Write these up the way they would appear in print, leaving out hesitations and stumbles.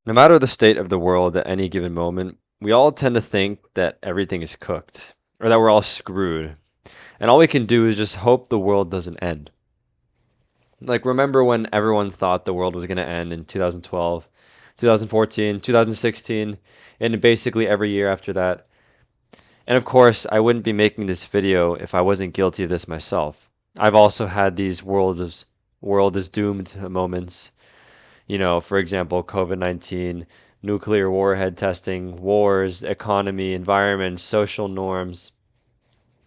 No matter the state of the world at any given moment, we all tend to think that everything is cooked or that we're all screwed. And all we can do is just hope the world doesn't end. Like, remember when everyone thought the world was going to end in 2012, 2014, 2016, and basically every year after that? And of course, I wouldn't be making this video if I wasn't guilty of this myself. I've also had these world is doomed moments. For example, COVID-19, nuclear warhead testing, wars, economy, environment, social norms.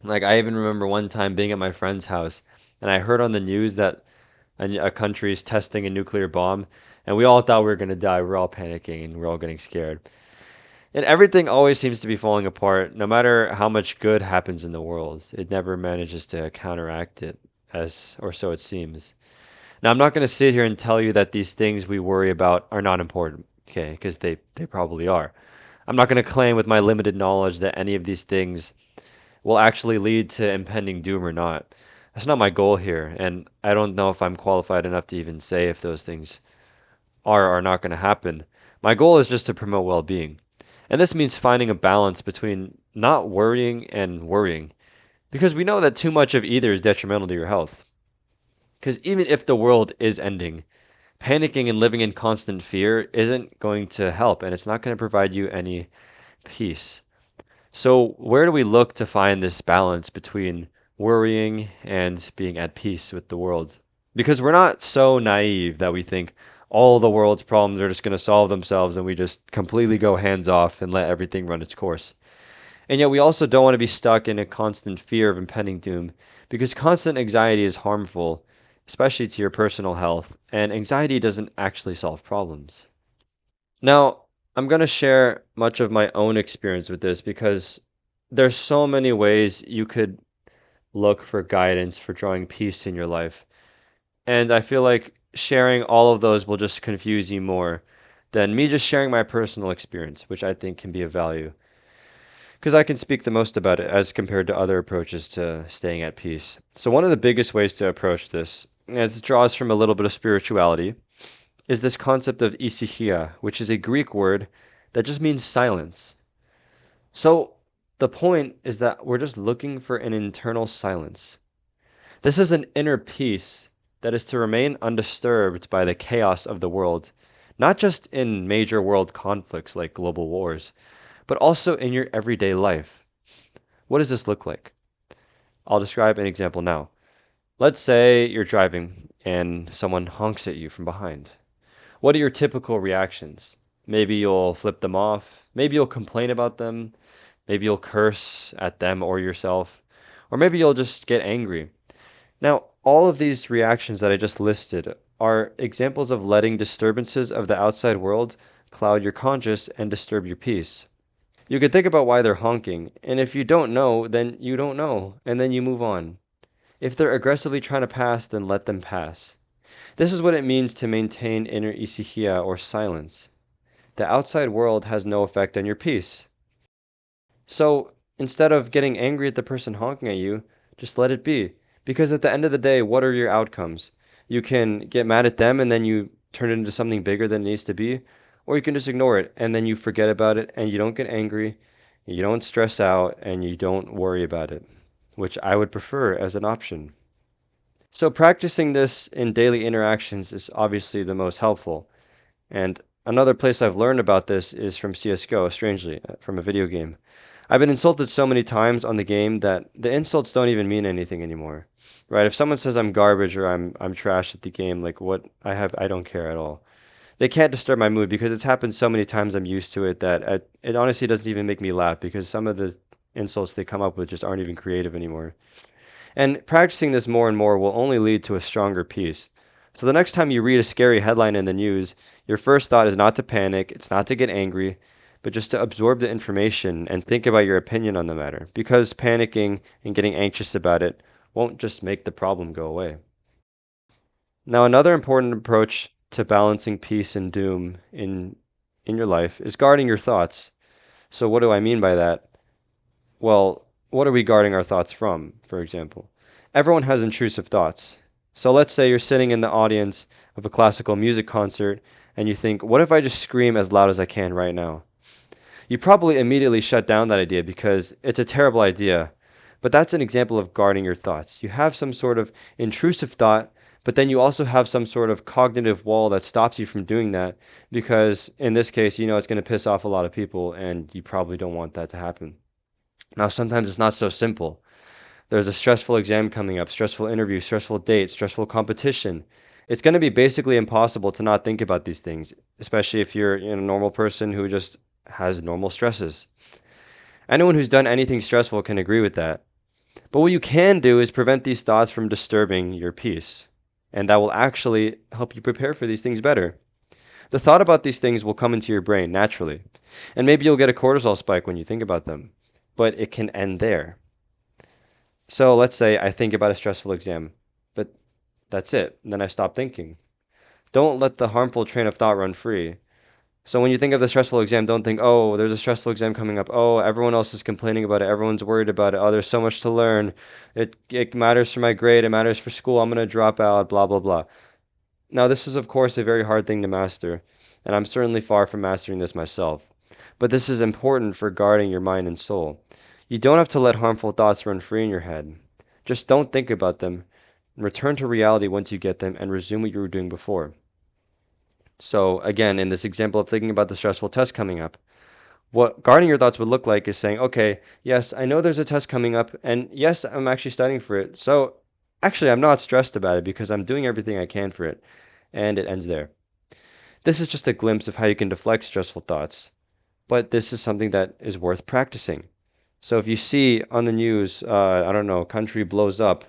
Like, I even remember one time being at my friend's house and I heard on the news that a country is testing a nuclear bomb, and we all thought we were going to die. We were all panicking and we are all getting scared. And everything always seems to be falling apart, no matter how much good happens in the world. It never manages to counteract it, or so it seems. Now, I'm not going to sit here and tell you that these things we worry about are not important, okay? Because they probably are. I'm not going to claim with my limited knowledge that any of these things will actually lead to impending doom or not. That's not my goal here, and I don't know if I'm qualified enough to even say if those things are or are not going to happen. My goal is just to promote well being. And this means finding a balance between not worrying and worrying, because we know that too much of either is detrimental to your health. Because even if the world is ending, panicking and living in constant fear isn't going to help, and it's not going to provide you any peace. So, where do we look to find this balance between worrying and being at peace with the world? Because we're not so naive that we think all the world's problems are just going to solve themselves and we just completely go hands off and let everything run its course. And yet, we also don't want to be stuck in a constant fear of impending doom because constant anxiety is harmful, especially to your personal health, and anxiety doesn't actually solve problems. Now, I'm going to share much of my own experience with this because there's so many ways you could look for guidance for drawing peace in your life. And I feel like sharing all of those will just confuse you more than me just sharing my personal experience, which I think can be of value. Because I can speak the most about it as compared to other approaches to staying at peace. So, one of the biggest ways to approach this, as it draws from a little bit of spirituality, is this concept of ησυχία, which is a Greek word that just means silence. So the point is that we're just looking for an internal silence. This is an inner peace that is to remain undisturbed by the chaos of the world, not just in major world conflicts like global wars, but also in your everyday life. What does this look like? I'll describe an example now. Let's say you're driving and someone honks at you from behind. What are your typical reactions? Maybe you'll flip them off. Maybe you'll complain about them. Maybe you'll curse at them or yourself. Or maybe you'll just get angry. Now, all of these reactions that I just listed are examples of letting disturbances of the outside world cloud your conscience and disturb your peace. You could think about why they're honking, and if you don't know, then you don't know, and then you move on. If they're aggressively trying to pass, then let them pass. This is what it means to maintain inner ησυχία or silence. The outside world has no effect on your peace. So instead of getting angry at the person honking at you, just let it be. Because at the end of the day, what are your outcomes? You can get mad at them and then you turn it into something bigger than it needs to be, or you can just ignore it and then you forget about it and you don't get angry, you don't stress out, and you don't worry about it, which I would prefer as an option. So practicing this in daily interactions is obviously the most helpful. And another place I've learned about this is from CS:GO, strangely, from a video game. I've been insulted so many times on the game that the insults don't even mean anything anymore. Right? If someone says I'm garbage or I'm trash at the game, like what I don't care at all. They can't disturb my mood because it's happened so many times I'm used to it that it honestly doesn't even make me laugh because some of the insults they come up with just aren't even creative anymore. And practicing this more and more will only lead to a stronger peace. So the next time you read a scary headline in the news, your first thought is not to panic, it's not to get angry, but just to absorb the information and think about your opinion on the matter. Because panicking and getting anxious about it won't just make the problem go away. Now, another important approach to balancing peace and doom in your life is guarding your thoughts. So what do I mean by that? Well, what are we guarding our thoughts from, for example? Everyone has intrusive thoughts. So let's say you're sitting in the audience of a classical music concert and you think, what if I just scream as loud as I can right now? You probably immediately shut down that idea because it's a terrible idea. But that's an example of guarding your thoughts. You have some sort of intrusive thought, but then you also have some sort of cognitive wall that stops you from doing that because in this case, you know it's going to piss off a lot of people and you probably don't want that to happen. Now, sometimes it's not so simple. There's a stressful exam coming up, stressful interview, stressful date, stressful competition. It's going to be basically impossible to not think about these things, especially if you're a normal person who just has normal stresses. Anyone who's done anything stressful can agree with that. But what you can do is prevent these thoughts from disturbing your peace. And that will actually help you prepare for these things better. The thought about these things will come into your brain naturally. And maybe you'll get a cortisol spike when you think about them. But it can end there. So let's say I think about a stressful exam, but that's it. And then I stop thinking. Don't let the harmful train of thought run free. So when you think of the stressful exam, don't think, oh, there's a stressful exam coming up. Oh, everyone else is complaining about it. Everyone's worried about it. Oh, there's so much to learn. It matters for my grade. It matters for school. I'm going to drop out, blah, blah, blah. Now, this is, of course, a very hard thing to master, and I'm certainly far from mastering this myself. But this is important for guarding your mind and soul. You don't have to let harmful thoughts run free in your head. Just don't think about them. Return to reality once you get them and resume what you were doing before. So, again, in this example of thinking about the stressful test coming up, what guarding your thoughts would look like is saying, okay, yes, I know there's a test coming up, and yes, I'm actually studying for it. So, actually, I'm not stressed about it because I'm doing everything I can for it. And it ends there. This is just a glimpse of how you can deflect stressful thoughts, but this is something that is worth practicing. So, if you see on the news, I don't know, country blows up,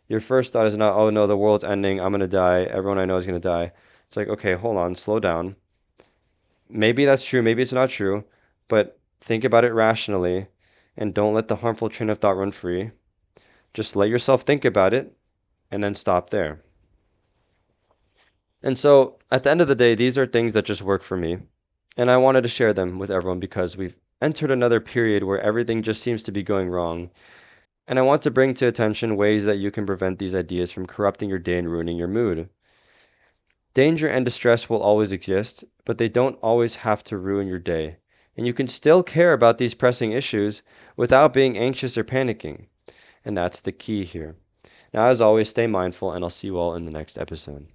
your first thought is not, oh no, the world's ending, I'm going to die, everyone I know is going to die. It's like, okay, hold on, slow down. Maybe that's true, maybe it's not true, but think about it rationally and don't let the harmful train of thought run free. Just let yourself think about it and then stop there. And so at the end of the day, these are things that just work for me. And I wanted to share them with everyone because we've entered another period where everything just seems to be going wrong. And I want to bring to attention ways that you can prevent these ideas from corrupting your day and ruining your mood. Danger and distress will always exist, but they don't always have to ruin your day. And you can still care about these pressing issues without being anxious or panicking. And that's the key here. Now, as always, stay mindful, and I'll see you all in the next episode.